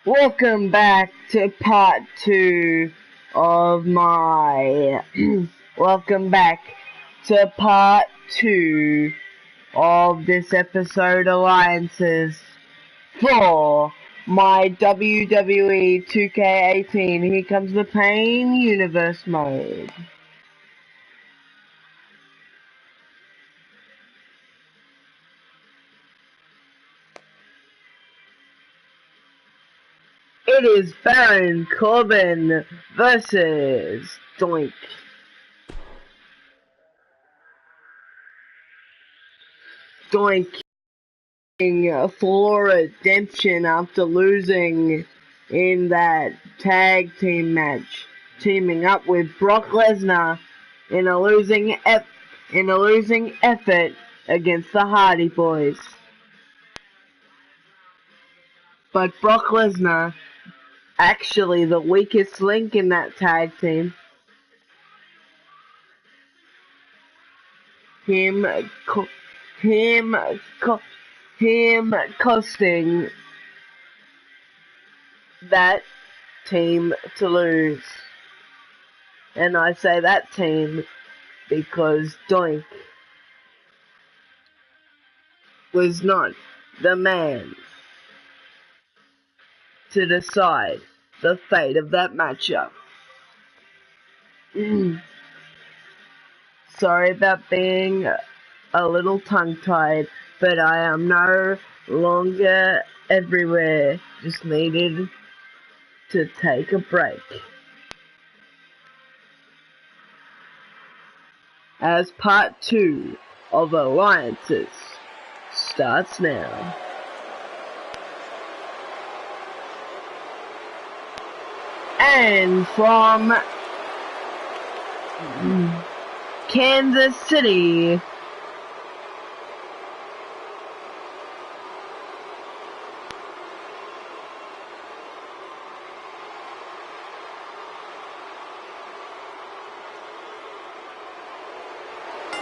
Welcome back to part 2 of my welcome back to part 2 of this episode alliances for my WWE 2K18. Here comes the Pain Universe mode. It is Baron Corbin versus Doink. Doink for redemption after losing in that tag team match, teaming up with Brock Lesnar in a losing effort against the Hardy Boys. But Brock Lesnar, actually the weakest link in that tag team, him costing that team to lose. And I say that team because Doink was not the man to decide the fate of that matchup. Sorry about being a little tongue-tied, but I am no longer everywhere. Just needed to take a break. As part 2 of Alliances starts now. And from Kansas City,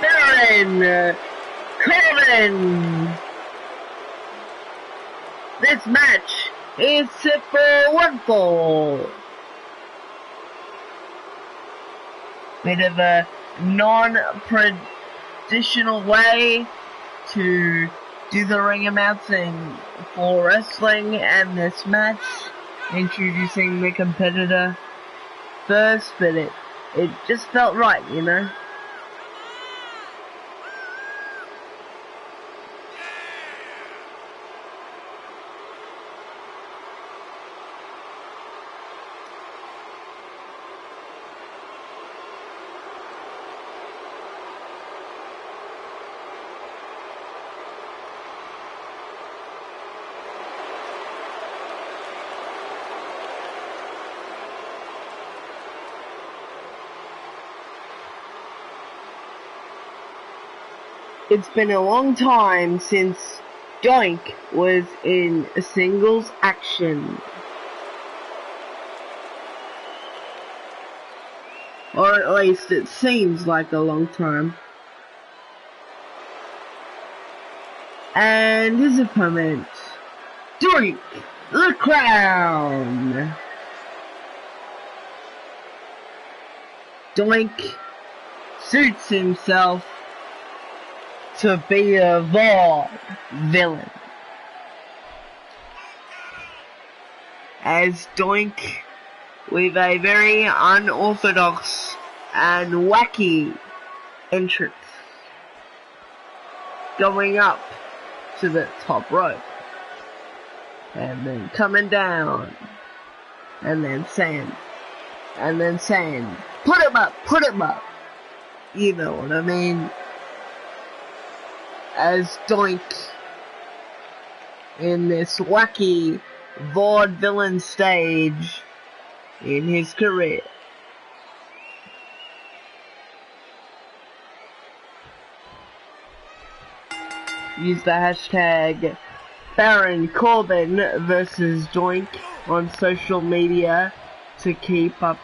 Baron Corbin. This match is set for one fall. Bit of a non-traditional way to do the ring announcing for wrestling and this match, introducing the competitor first, but it just felt right, you know. It's been a long time since Doink was in a singles action. Or at least it seems like a long time. And his opponent, Doink the Clown. Doink suits himself to be a villain. As Doink, with a very unorthodox and wacky entrance, going up to the top rope, and then coming down, and then saying, put him up, you know what I mean. As Doink, in this wacky vaudevillain stage in his career. Use the hashtag Baron Corbin versus Doink on social media to keep up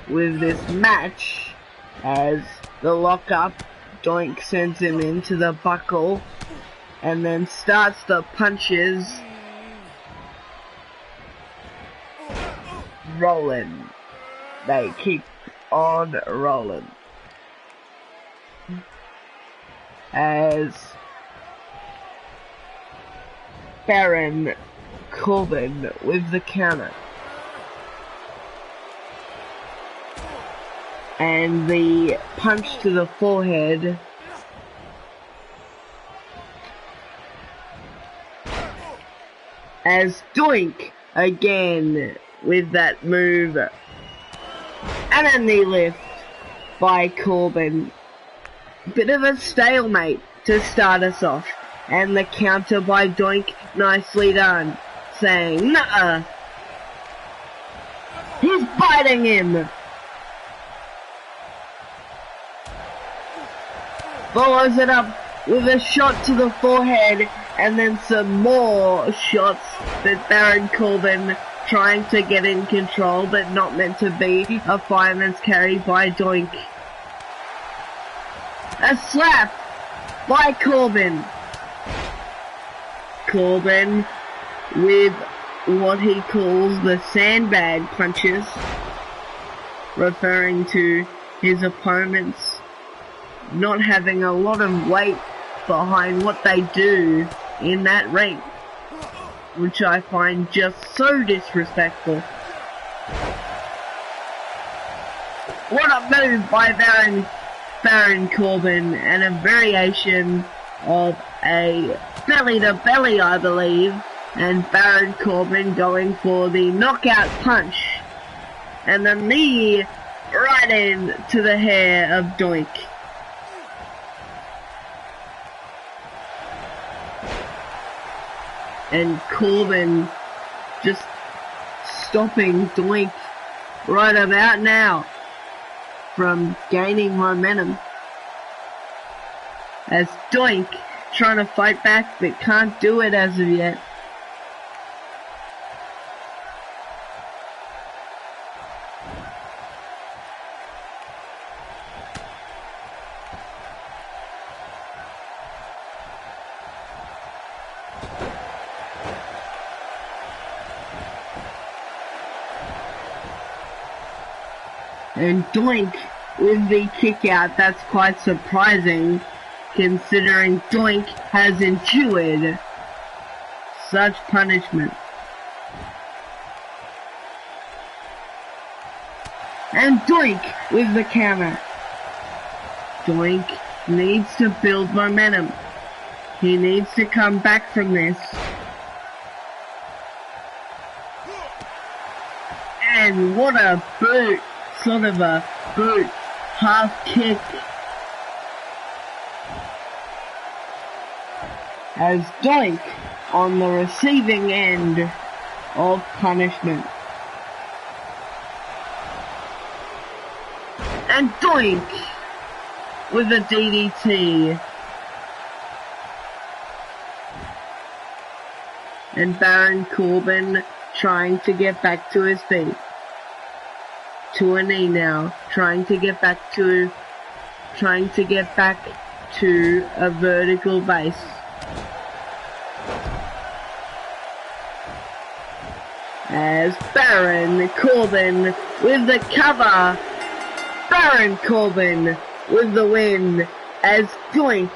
with this match, as the lockup, Doink sends him into the buckle and then starts the punches rolling. They keep on rolling. As Baron Corbin with the counter. And the punch to the forehead. As Doink again with that move. And a knee lift by Corbin. Bit of a stalemate to start us off. And the counter by Doink, nicely done. Saying, nuh-uh. He's biting him. Follows it up with a shot to the forehead. And then some more shots that Baron Corbin trying to get in control, but not meant to be. A fireman's carry by Doink. A slap by Corbin. Corbin with what he calls the sandbag punches, referring to his opponents not having a lot of weight behind what they do in that ring, which I find just so disrespectful. What a move by Baron Corbin, and a variation of a belly to belly, I believe, and Baron Corbin going for the knockout punch, and the knee right into the hair of Doink. And Corbin just stopping Doink right about now from gaining momentum. As Doink trying to fight back but can't do it as of yet. And Doink with the kick out. That's quite surprising, considering Doink has endured such punishment. And Doink with the counter. Doink needs to build momentum. He needs to come back from this. And what a boot. Sort of a boot, half kick, as Doink on the receiving end of punishment. And Doink with a DDT. And Baron Corbin trying to get back to his feet. To a knee now, trying to get back to a vertical base. As Baron Corbin with the cover. Baron Corbin with the win as Doink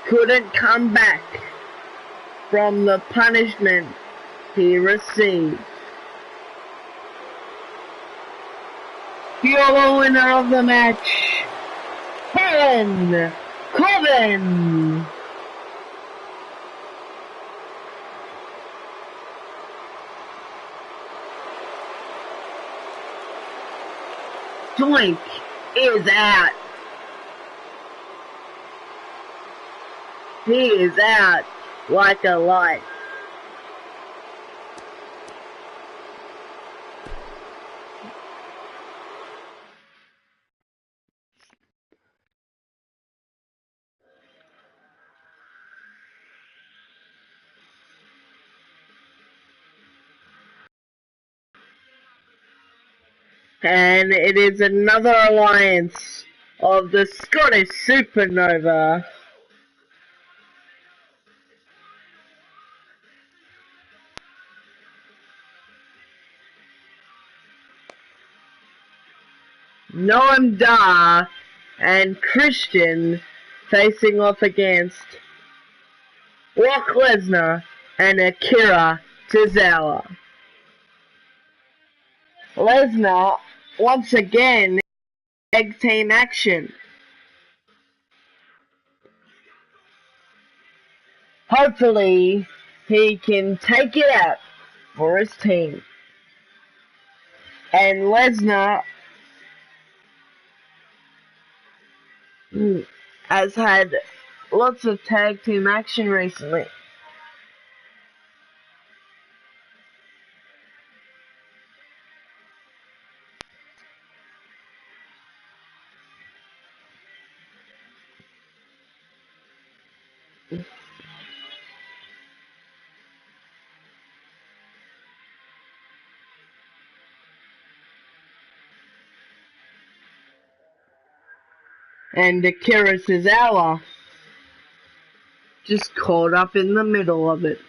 couldn't come back from the punishment he received. You're winner of the match, Baron Corbin. Doink is out. He is out like a light. And it is another alliance of the Scottish Supernova. Noam Dar and Christian facing off against Brock Lesnar and Akira Tozawa. Lesnar once again tag team action. Hopefully he can take it out for his team. And Lesnar has had lots of tag team action recently. And Akira Tozawa just caught up in the middle of it.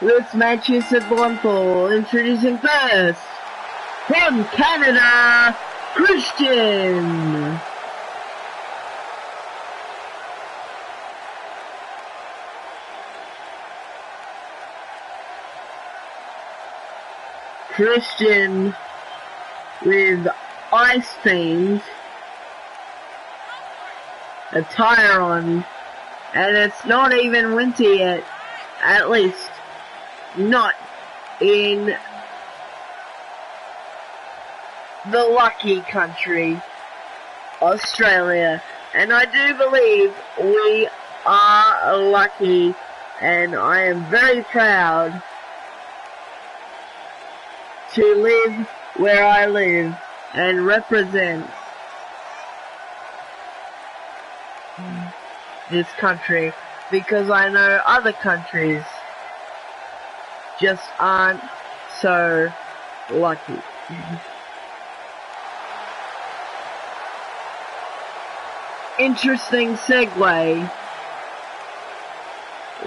This match is at Wonderful. Introducing first, from Canada, Christian. Christian with ice-themed attire on, and it's not even winter yet, at least not in the lucky country, Australia. And I do believe we are lucky, and I am very proud to live where I live and represent this country, because I know other countries just aren't so lucky. Interesting segue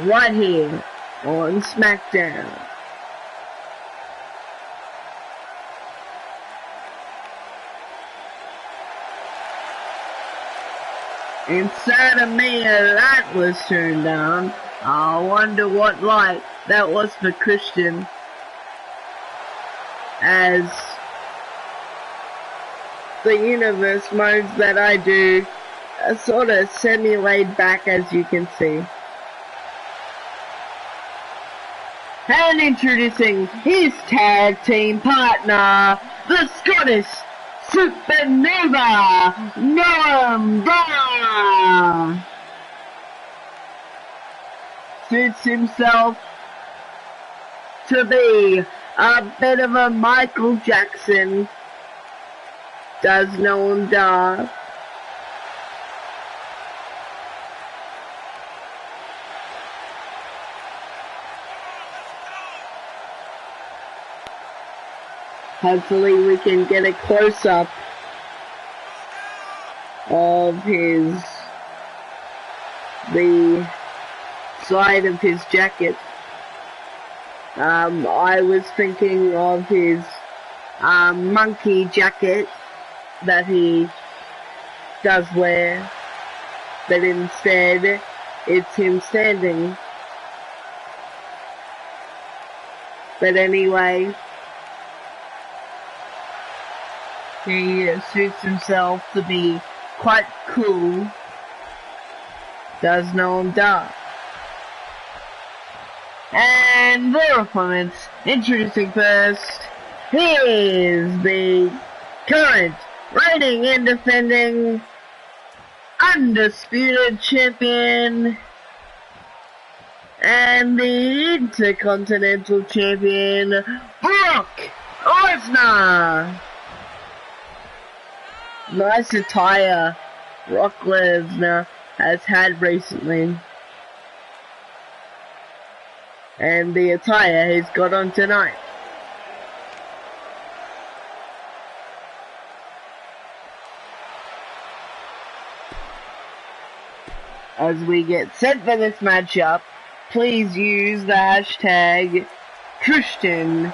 right here on SmackDown. Inside of me, a light was turned on. I wonder what light that was for Christian, as the universe modes that I do are sort of semi-laid back, as you can see. And introducing his tag team partner, the Scottish Supernova, Noam Dar, suits himself to be a bit of a Michael Jackson, does Noam Dar. Hopefully we can get a close-up of the side of his jacket. I was thinking of his monkey jacket that he does wear, but instead it's him standing. But anyway, he suits himself to be quite cool, does Noam Dar. And their opponents, introducing first, He is the current reigning and defending undisputed champion and the Intercontinental Champion, Brock Lesnar. Nice attire Brock Lesnar has had recently. And the attire he's got on tonight. As we get set for this matchup, please use the hashtag Christian.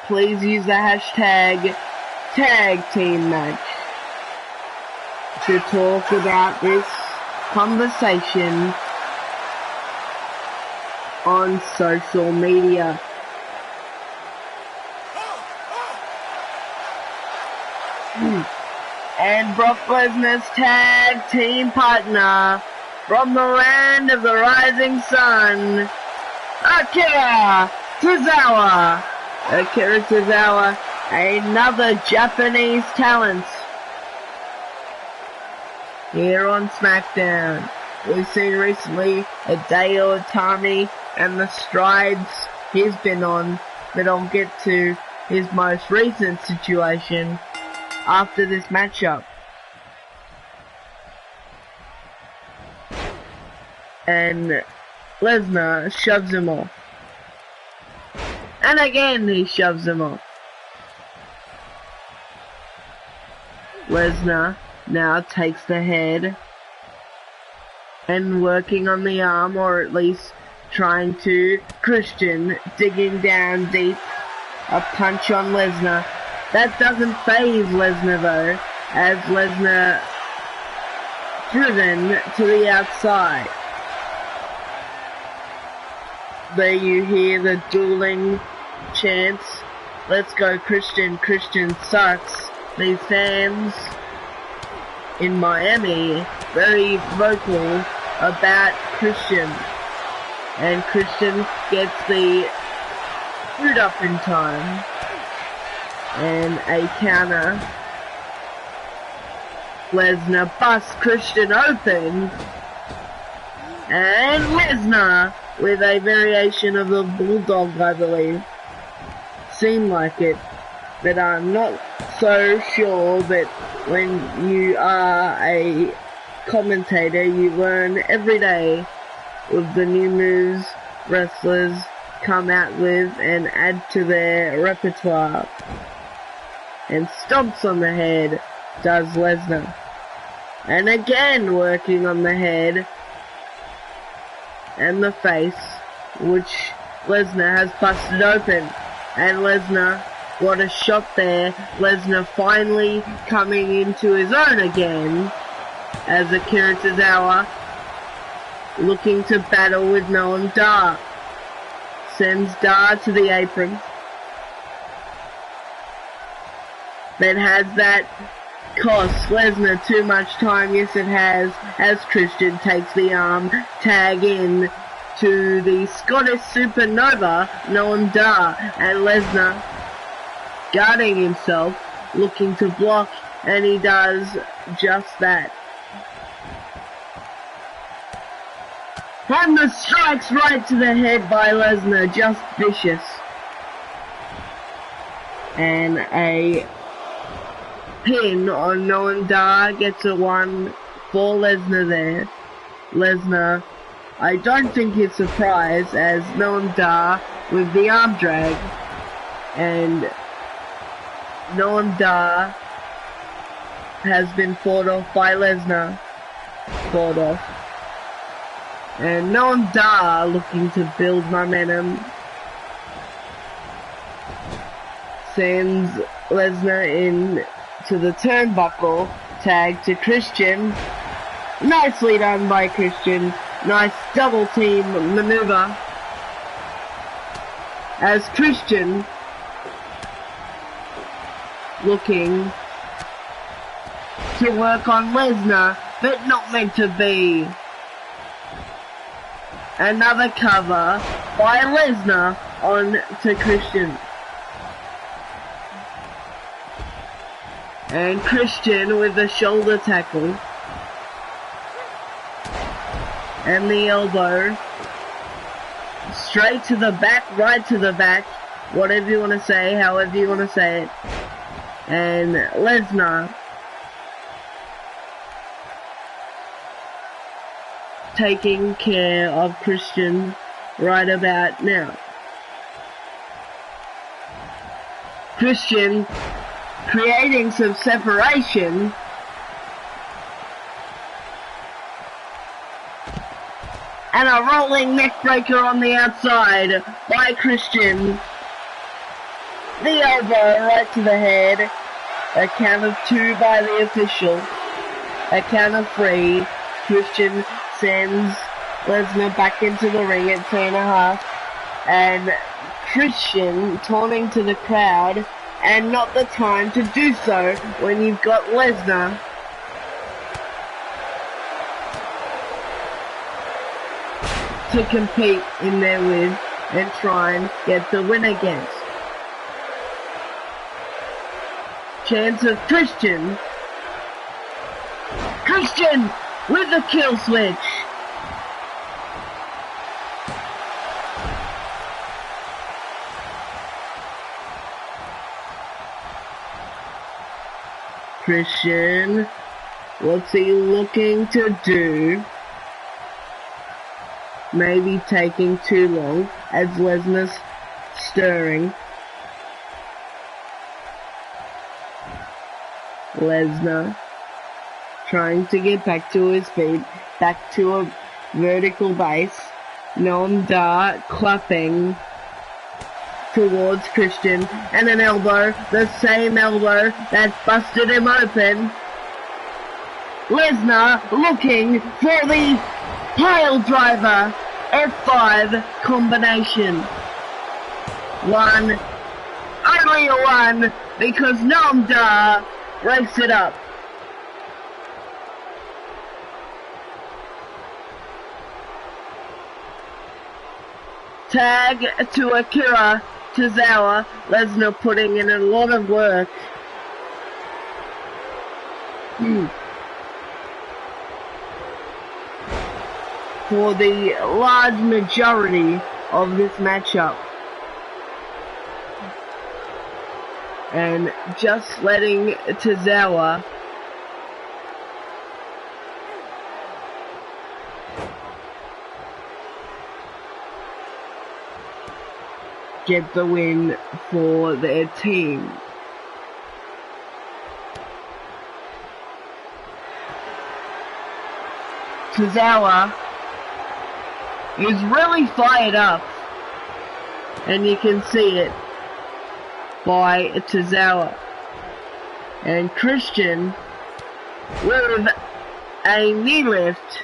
Please use the hashtag Tag Team Match to talk about this conversation on social media. And Brock Lesnar's tag team partner from the land of the rising sun, Akira Tozawa. Akira Tozawa, another Japanese talent here on SmackDown. We've seen recently Hideo Itami and the strides he's been on, but I'll get to his most recent situation after this matchup. And Lesnar shoves him off. And again he shoves him off. Lesnar now takes the head and working on the arm, or at least trying to. Christian digging down deep. A punch on Lesnar. That doesn't faze Lesnar though, as Lesnar driven to the outside. There you hear the dueling chants. Let's go Christian, Christian sucks. These fans in Miami very vocal about Christian. And Christian gets the boot up in time. And a counter. Lesnar busts Christian open. And Lesnar with a variation of the bulldog, I believe. Seemed like it, but I'm not so sure. But when you are a commentator, you learn every day with the new moves wrestlers come out with and add to their repertoire. And stomps on the head does Lesnar. And again working on the head and the face, which Lesnar has busted open. And Lesnar, what a shot there. Lesnar finally coming into his own again, as Akira Tozawa looking to battle with Noam Dar. Sends Dar to the apron. But has that cost Lesnar too much time? Yes, it has, as Christian takes the arm tag in to the Scottish Supernova, Noam Dar, and Lesnar guarding himself, looking to block, and he does just that. And the strikes right to the head by Lesnar, just vicious. And a pin on Noam Dar gets a 1 for Lesnar there. Lesnar, I don't think he's surprised, as Noam Dar with the arm drag. And Noam Dar has been fought off by Lesnar. Fought off. And Noam Dar looking to build momentum. Sends Lesnar in to the turnbuckle, tag to Christian. Nicely done by Christian. Nice double team maneuver. As Christian looking to work on Lesnar, but not meant to be. Another cover by Lesnar on to Christian. And Christian with the shoulder tackle. And the elbow. Straight to the back, right to the back. Whatever you want to say, however you want to say it. And Lesnar taking care of Christian right about now. Christian creating some separation. And a rolling neckbreaker on the outside by Christian. The elbow right to the head. A count of 2 by the official. A count of 3. Christian sends Lesnar back into the ring at 2.5. And Christian taunting to the crowd. And not the time to do so when you've got Lesnar to compete in there with and try and get the win against. Chance of Christian. Christian with the kill switch. Christian, what's he looking to do? Maybe taking too long as Lesnar's stirring. Lesnar trying to get back to his feet, back to a vertical base. Noam Dar clapping towards Christian, and an elbow, the same elbow that busted him open. Lesnar looking for the pile driver F5 combination. One, only a one, because Noam Dar breaks it up. Tag to Akira Tozawa. Lesnar putting in a lot of work. For the large majority of this matchup. And just letting Tozawa get the win for their team. Tozawa is really fired up, and you can see it by Tozawa. And Christian with a knee lift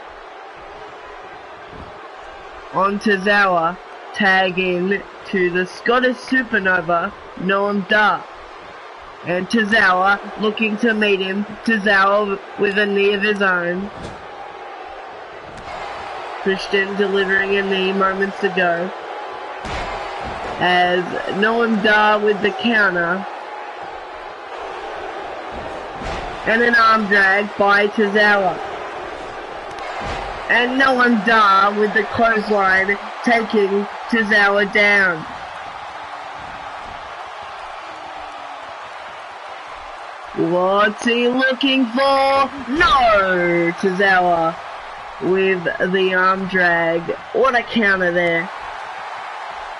on Tozawa, tag in to the Scottish Supernova, Noam Dar. And Tozawa looking to meet him. Tozawa with a knee of his own. Christian delivering a knee moments ago. As Noam Dar with the counter. And an arm drag by Tozawa. And Noam Dar with the clothesline taking Tozawa down. What's he looking for? No! Tozawa with the arm drag. What a counter there.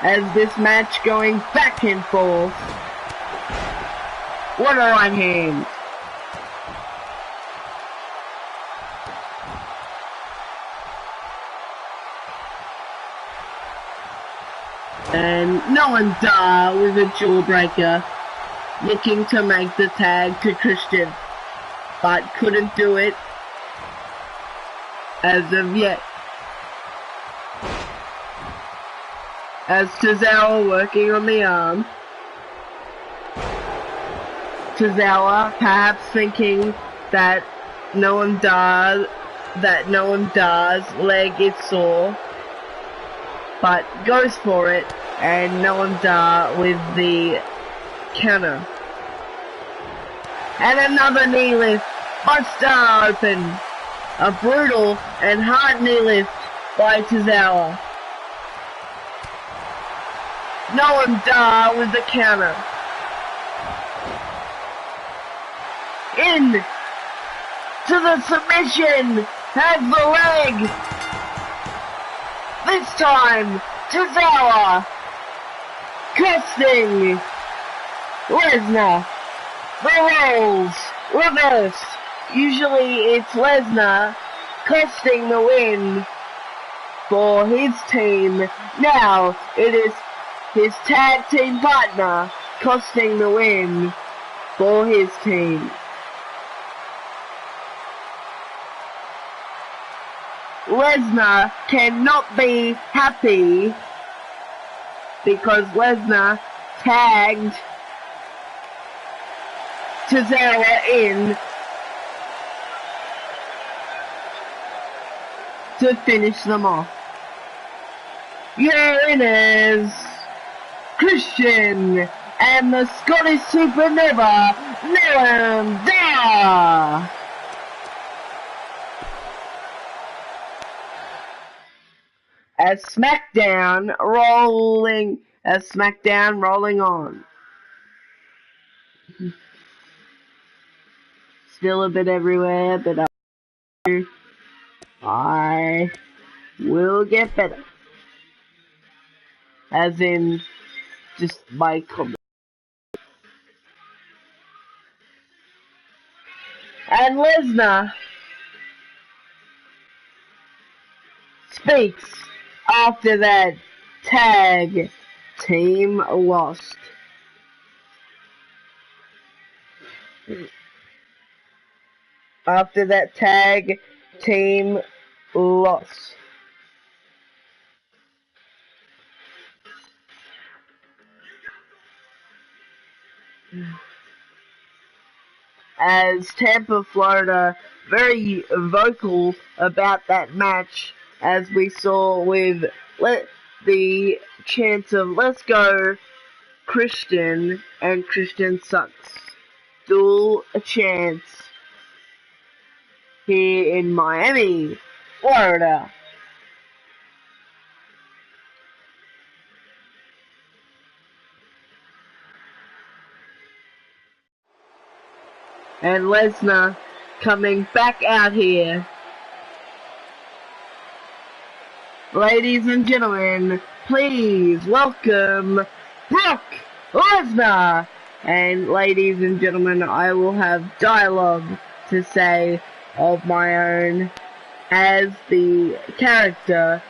As this match going back and forth. What a right hand. And Noam Dar with a jawbreaker, looking to make the tag to Christian, but couldn't do it as of yet. As Tozawa working on the arm. Tozawa perhaps thinking that Noam Dar's leg is sore, but goes for it And Noam Dar with the counter. And another knee lift. Buster open. A brutal and hard knee lift by Tozawa. Noam Dar with the counter. In to the submission. Has the leg. This time, Tozawa. Costing Lesnar. The rolls. Reverse. Usually it's Lesnar costing the win for his team. Now it is his tag team partner costing the win for his team. Lesnar cannot be happy because Lesnar tagged Tozawa in to finish them off. Your winners, Christian and the Scottish Supernova, Noam Dar. As SmackDown rolling on. Still a bit everywhere, but I will get better. As in, just my comment. And Lesnar speaks after that tag team lost. After that tag team loss. As Tampa, Florida, very vocal about that match, as we saw with the chants of "Let's go, Christian" and "Christian sucks." Dual chants here in Miami, Florida. And Lesnar coming back out here. Ladies and gentlemen, please welcome Brock Lesnar. And ladies and gentlemen, I will have dialogue to say of my own as the character,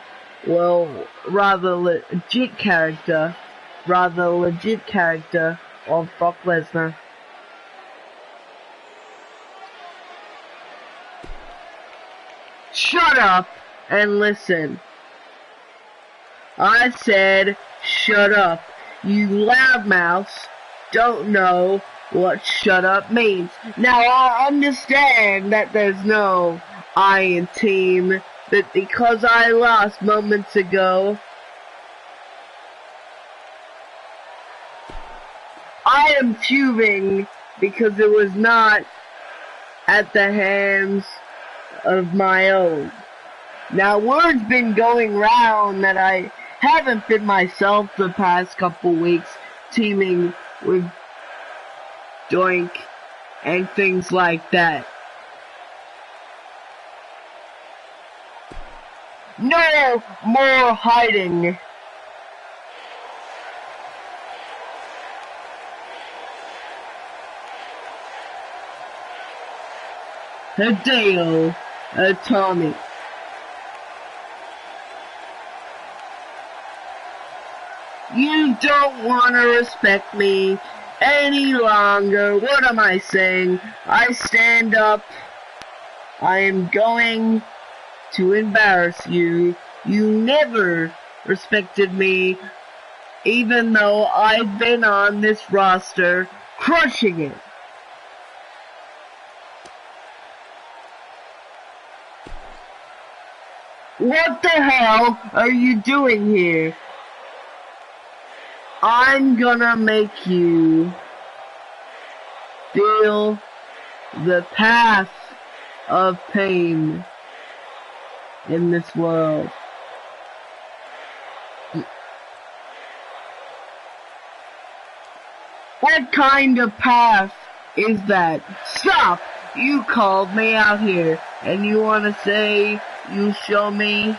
well, rather legit character of Brock Lesnar. Shut up and listen. I said, shut up. You loudmouths don't know what shut up means. Now I understand that there's no Iron Team, but because I lost moments ago, I am fuming because it was not at the hands of my own. Now word's been going round that I haven't been myself the past couple weeks, teaming with Doink and things like that. No more hiding. Hideo Itami. You don't want to respect me any longer. What am I saying? I stand up. I am going to embarrass you. You never respected me, even though I've been on this roster crushing it. What the hell are you doing here? I'm gonna make you feel the path of pain in this world. What kind of path is that? Stop! You called me out here, and you wanna say you show me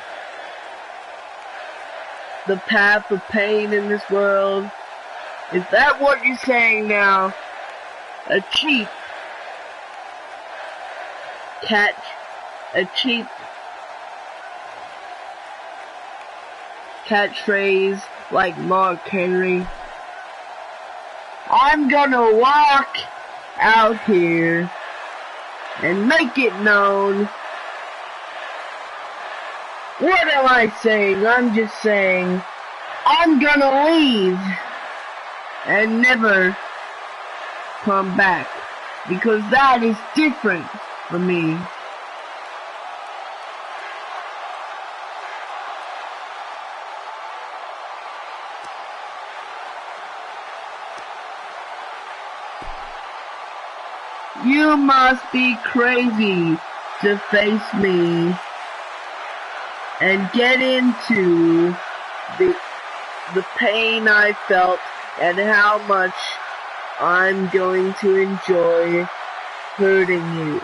the path of pain in this world? Is that what you're saying now? A cheap catchphrase like Mark Henry? I'm gonna walk out here and make it known. What am I saying? I'm just saying I'm gonna leave and never come back, because that is different for me. You must be crazy to face me and get into the pain I felt and how much I'm going to enjoy hurting you.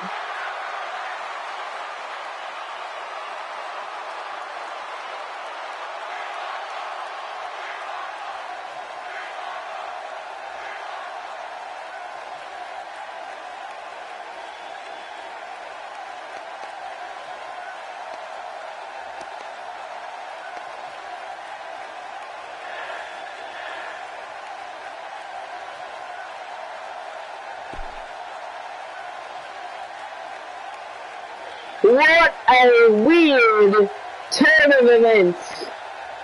What a weird turn of events.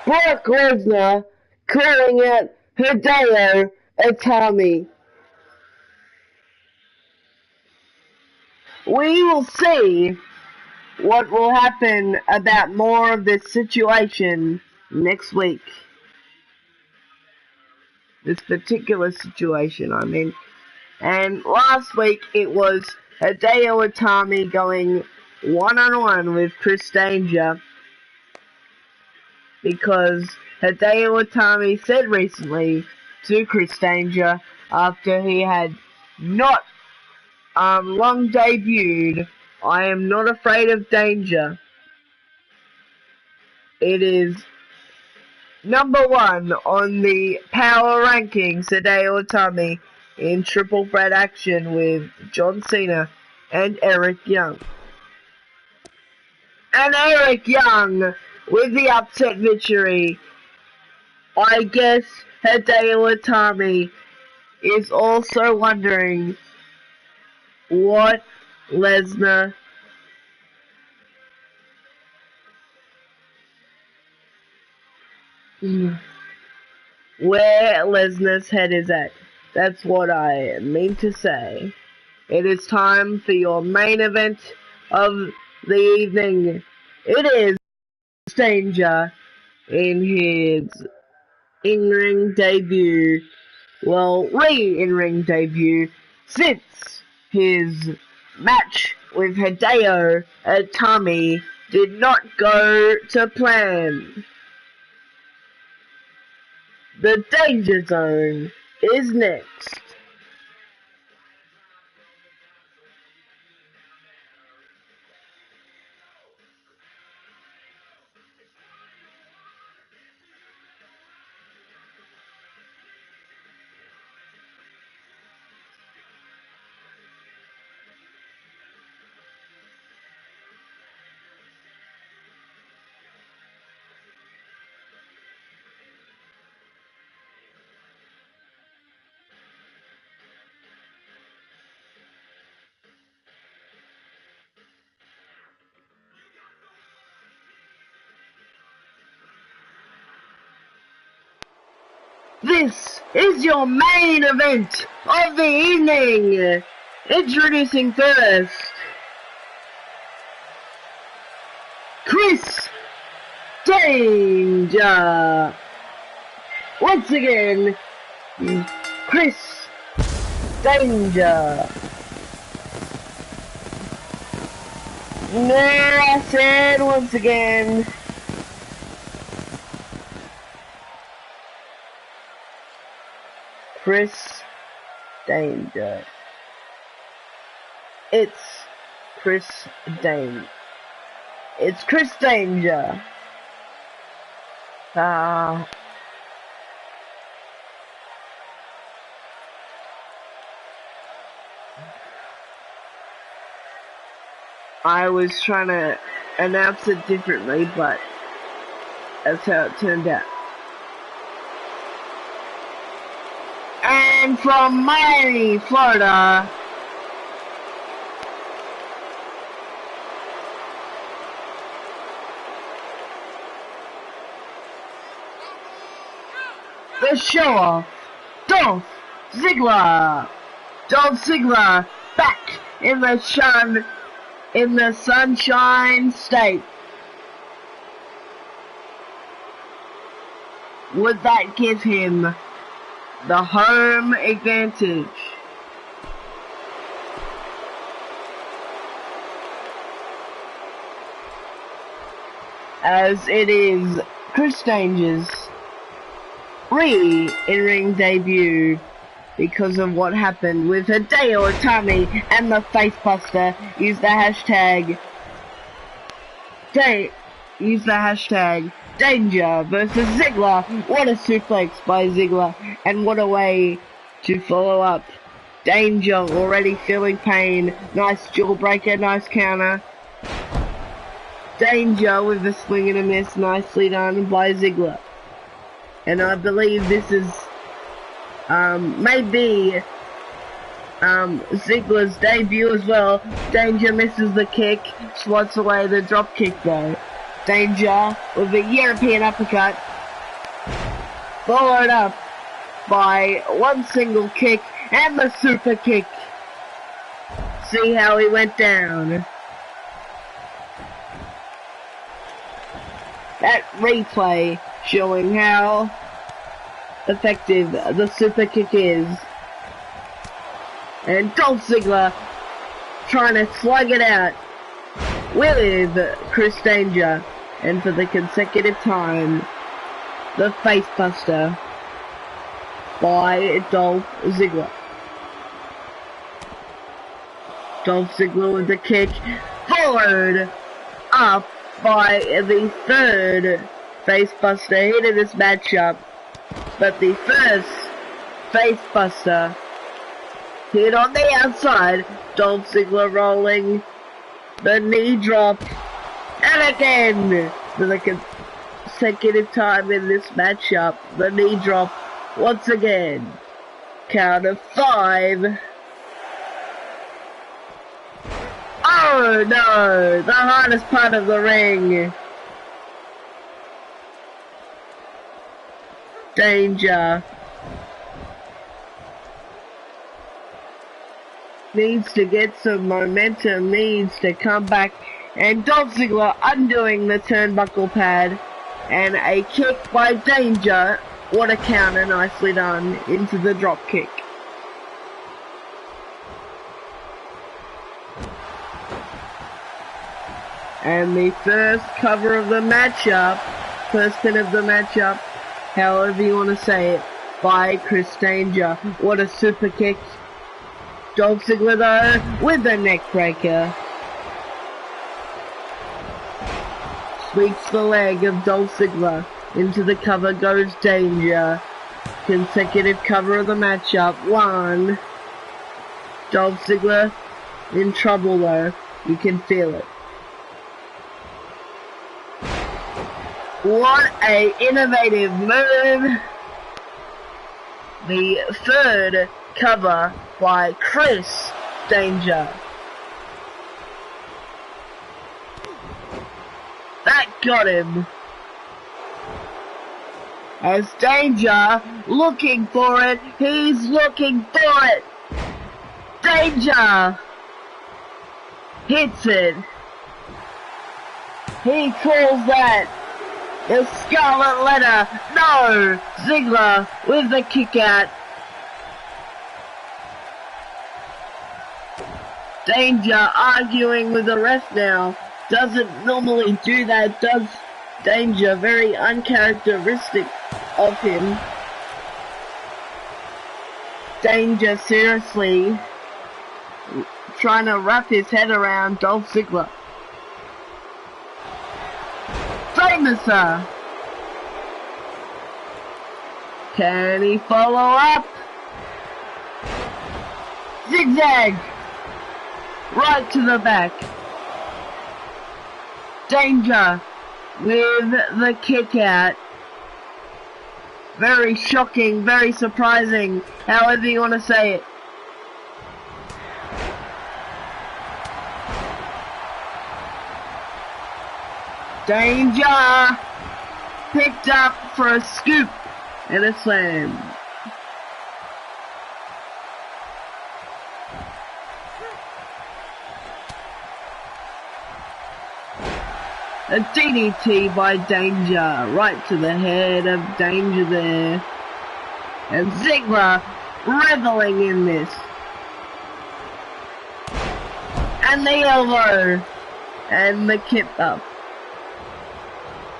Brock Lesnar calling out Wwe2K18. We will see what will happen about more of this situation next week. This particular situation, I mean. And last week it was Hideo Itami going one-on-one with Chris Danger, because Hideo Itami said recently to Chris Danger, after he had not long debuted, I am not afraid of danger. It is number 1 on the power rankings, Hideo Itami, in triple threat action with John Cena and Eric Young. And Eric Young with the upset victory. I guess Hideo Itami is also wondering what Lesnar where Lesnar's head is at. That's what I mean to say. It is time for your main event of the evening. It is Danger in his in-ring debut. Well, in-ring debut since his match with Hideo Itami did not go to plan. The Danger Zone is next. This is your main event of the evening. Introducing first, Chris Danger. once again, Chris Danger. No, I said once again. Chris Danger. It's Chris Danger. It's Chris Danger. I was trying to announce it differently, but that's how it turned out. And from Miami, Florida, the show-off, Dolph Ziggler. Dolph Ziggler back in the Sunshine State. Would that give him the home advantage? As it is Chris Danger's in-ring debut because of what happened with Hideo Itami and the Facebuster. Use the hashtag Danger versus Ziggler. What a suplex by Ziggler, and what a way to follow up. Danger already feeling pain. Nice jawbreaker, nice counter. Danger with a swing and a miss, nicely done by Ziggler. And I believe this is maybe Ziggler's debut as well. Danger misses the kick, swats away the drop kick though. Danger with a European uppercut, followed up by one single kick and the super kick. See how he went down. That replay showing how effective the super kick is. And Dolph Ziggler trying to slug it out with Chris Danger. And for the consecutive time, the Facebuster by Dolph Ziggler. Dolph Ziggler with the kick, followed up by the third Facebuster hit in this matchup. But the first Facebuster hit on the outside. Dolph Ziggler rolling the knee drop. And again, for the consecutive time in this matchup, the knee drop once again. Count of 5. Oh no, the hardest part of the ring. Danger needs to get some momentum, needs to come back, and Dolph Ziggler undoing the turnbuckle pad, and a kick by Danger. What a counter, nicely done into the drop kick. And the first cover of the matchup, first pin of the matchup, however you want to say it, by Chris Danger. What a super kick. Dolph Ziggler though, with the neck breaker. Sweeps the leg of Dolph Ziggler. Into the cover goes Danger. Consecutive cover of the matchup. 1. Dolph Ziggler in trouble though. You can feel it. What a innovative move. The third cover by Chris Danger. That got him. As Danger looking for it, he's looking for it. Danger hits it. He calls that The Scarlet Letter. No! Ziggler with the kick out. Danger arguing with the ref now. Doesn't normally do that, does Danger. Very uncharacteristic of him. Danger seriously trying to wrap his head around Dolph Ziggler. Famouser! Can he follow up? Zigzag! Right to the back. Danger with the kick out. Very shocking, very surprising, however you want to say it. Danger! Picked up for a scoop and a slam. A DDT by Danger, right to the head of Danger there. And Ziggler reveling in this. And the elbow. And the kip up.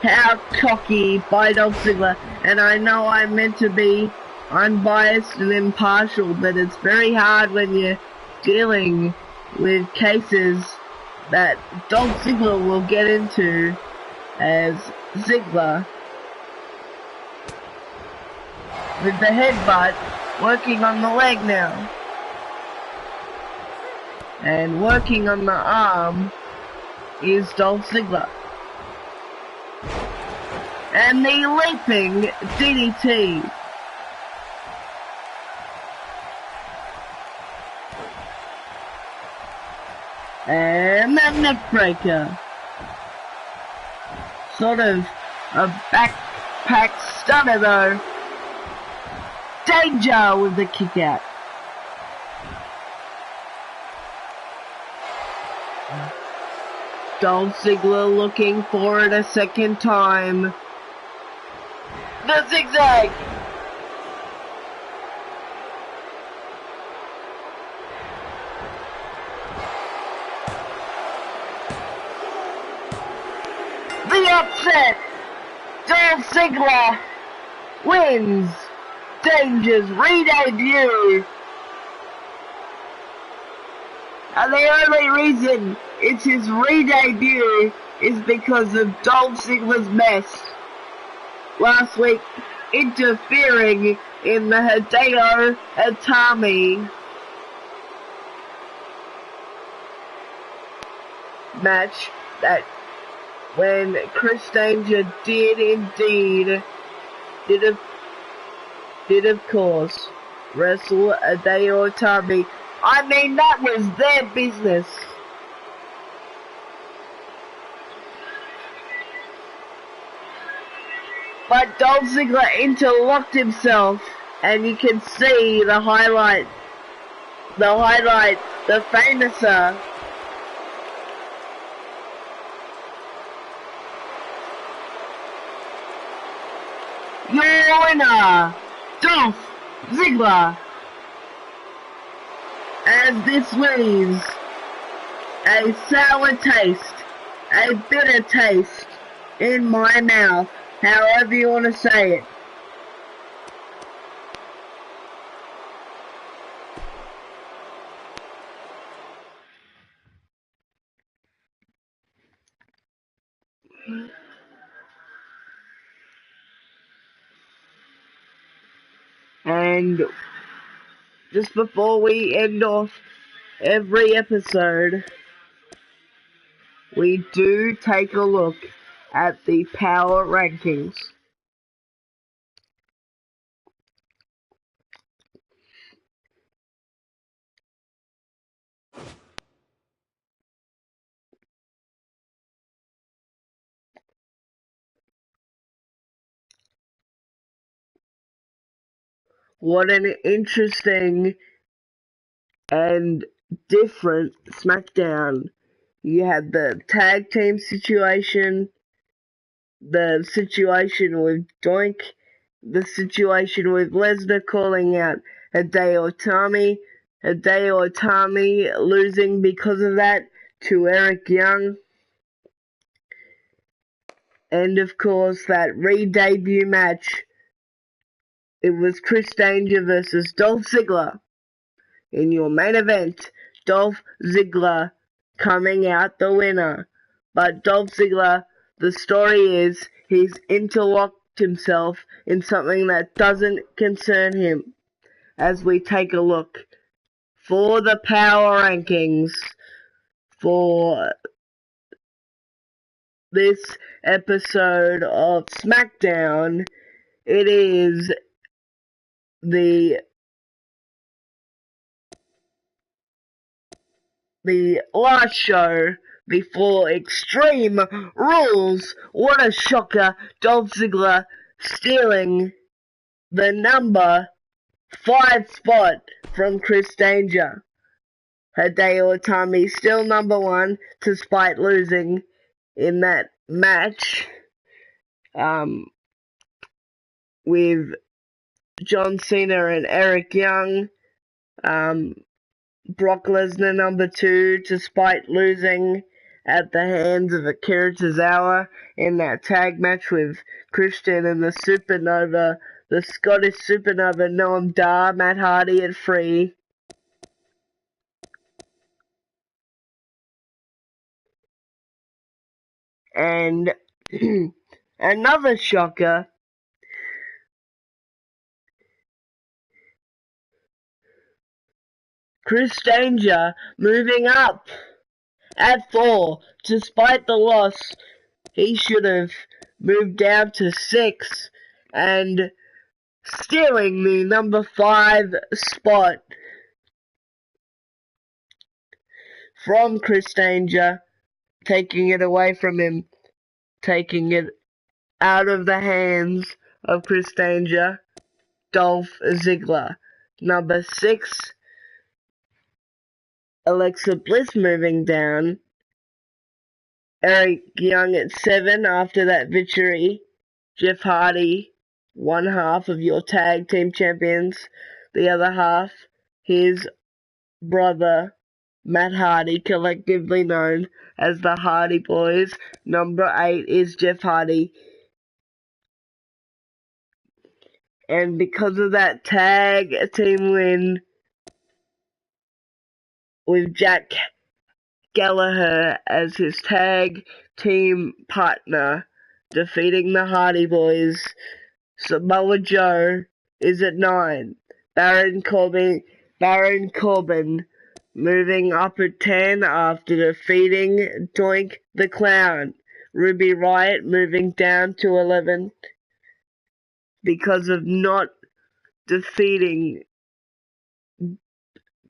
How cocky by Dolph Ziggler. And I know I'm meant to be unbiased and impartial, but it's very hard when you're dealing with cases that Dolph Ziggler will get into as Ziggler. With the headbutt, working on the leg now. And working on the arm is Dolph Ziggler. And the leaping DDT. And the neck breaker. Sort of a backpack stunner though. Danger with the kick out. Dolph Ziggler looking for it a second time. The zigzag. The upset! Dolph Ziggler wins Danger's re-debut. And the only reason it's his re-debut is because of Dolph Ziggler's mess last week, interfering in the Hideo Itami match that when Chris Danger did indeed, did of course, wrestle Hideo Itami. I mean, that was their business. But Dolph Ziggler interlocked himself, and you can see the highlight, the famouser. Your winner, Dolph Ziggler. And this leaves a sour taste, a bitter taste in my mouth, however you want to say it. And just before we end off every episode, we do take a look at the power rankings. What an interesting and different SmackDown. You had the tag team situation, the situation with Doink, the situation with Lesnar calling out Hideo Itami losing because of that to Eric Young, and of course that re-debut match. It was Chris Danger versus Dolph Ziggler. In your main event, Dolph Ziggler coming out the winner. But Dolph Ziggler, the story is he's interlocked himself in something that doesn't concern him. As we take a look for the power rankings for this episode of SmackDown, it is the last show before Extreme Rules. What a shocker. Dolph Ziggler stealing the number 5 spot from Chris Danger. Hideo Itami still number 1 despite losing in that match with John Cena and Eric Young. Brock Lesnar number 2 despite losing at the hands of Akira Tozawa in that tag match with Christian and the Scottish Supernova Noam Dar, Matt Hardy at 3. And another shocker, Chris Danger moving up at 4 despite the loss. He should have moved down to 6 and stealing the number 5 spot from Chris Danger, taking it away from him, taking it out of the hands of Chris Danger, Dolph Ziggler. Number 6, Alexa Bliss moving down. Eric Young at 7 after that victory. Jeff Hardy, one half of your tag team champions. The other half, his brother, Matt Hardy, collectively known as the Hardy Boys. Number 8 is Jeff Hardy. And because of that tag team win with Jack Gallagher as his tag team partner, defeating the Hardy Boys, Samoa Joe is at 9. Baron Corbin moving up at 10 after defeating Doink the Clown. Ruby Riott moving down to 11 because of not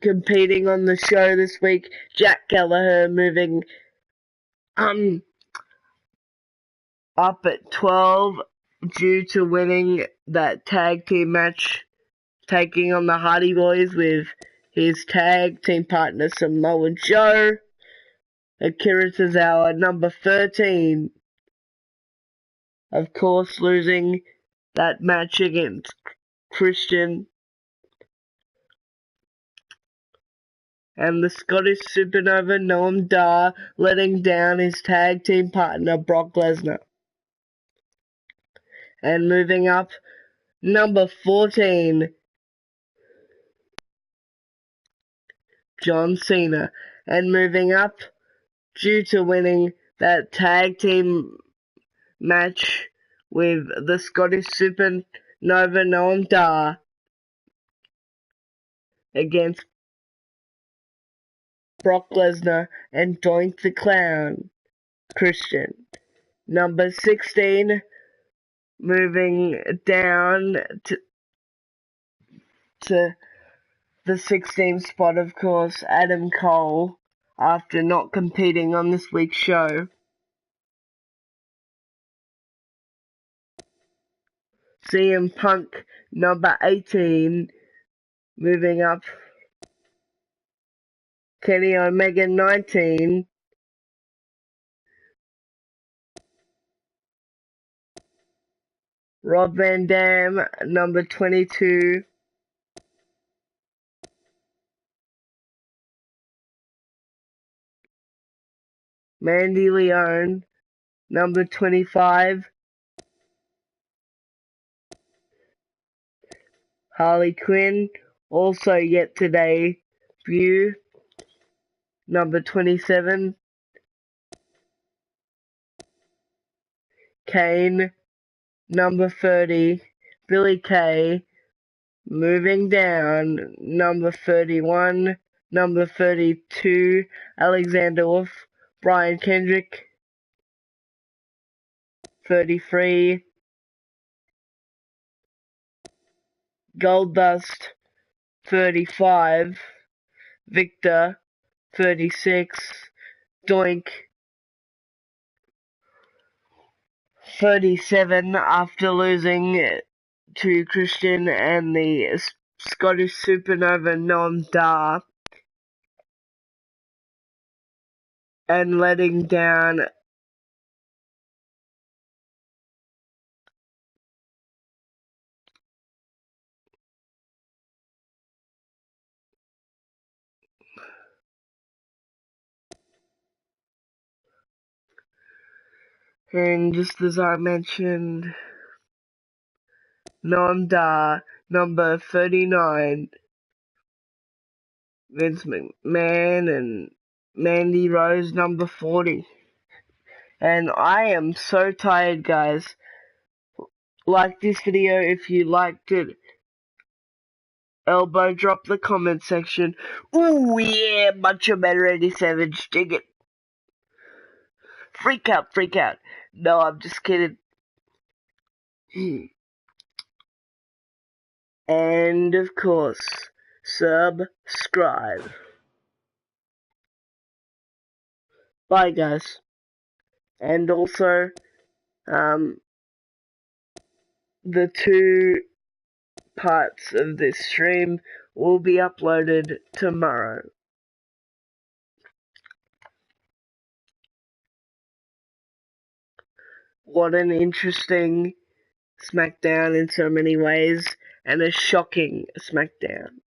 competing on the show this week. Jack Gallagher moving up at 12 due to winning that tag team match, taking on the Hardy Boys with his tag team partner Samoa Joe. Akira Tozawa, number 13, of course losing that match against Christian. And the Scottish Supernova Noam Dar letting down his tag team partner Brock Lesnar. And moving up, number 14, John Cena. And moving up, due to winning that tag team match with the Scottish Supernova Noam Dar against Brock Lesnar and Doink the Clown, Christian. Number 16, moving down to the 16th spot, of course, Adam Cole, after not competing on this week's show. CM Punk, number 18, moving up. Kenny Omega, 19. Rob Van Dam, number 22. Mandy Leone, number 25. Harley Quinn, also yet to debut, number 27. Kane, number 30. Billy Kay, moving down, number 31. Number 32, Alexander Wolf. Brian Kendrick, 33. Goldust, 35. Victor, 36. Doink, 37, after losing to Christian and the Scottish Supernova Noam Dar, and letting down and just as I mentioned, Noam Dar, number 39, Vince McMahon, and Mandy Rose, number 40. And I am so tired, guys. Like this video if you liked it. Elbow drop the comment section. Ooh yeah, Macho Man Randy Savage, dig it. Freak out, freak out. No, I'm just kidding. And of course, subscribe. Bye guys. And also, the 2 parts of this stream will be uploaded tomorrow. What an interesting SmackDown in so many ways, and a shocking SmackDown.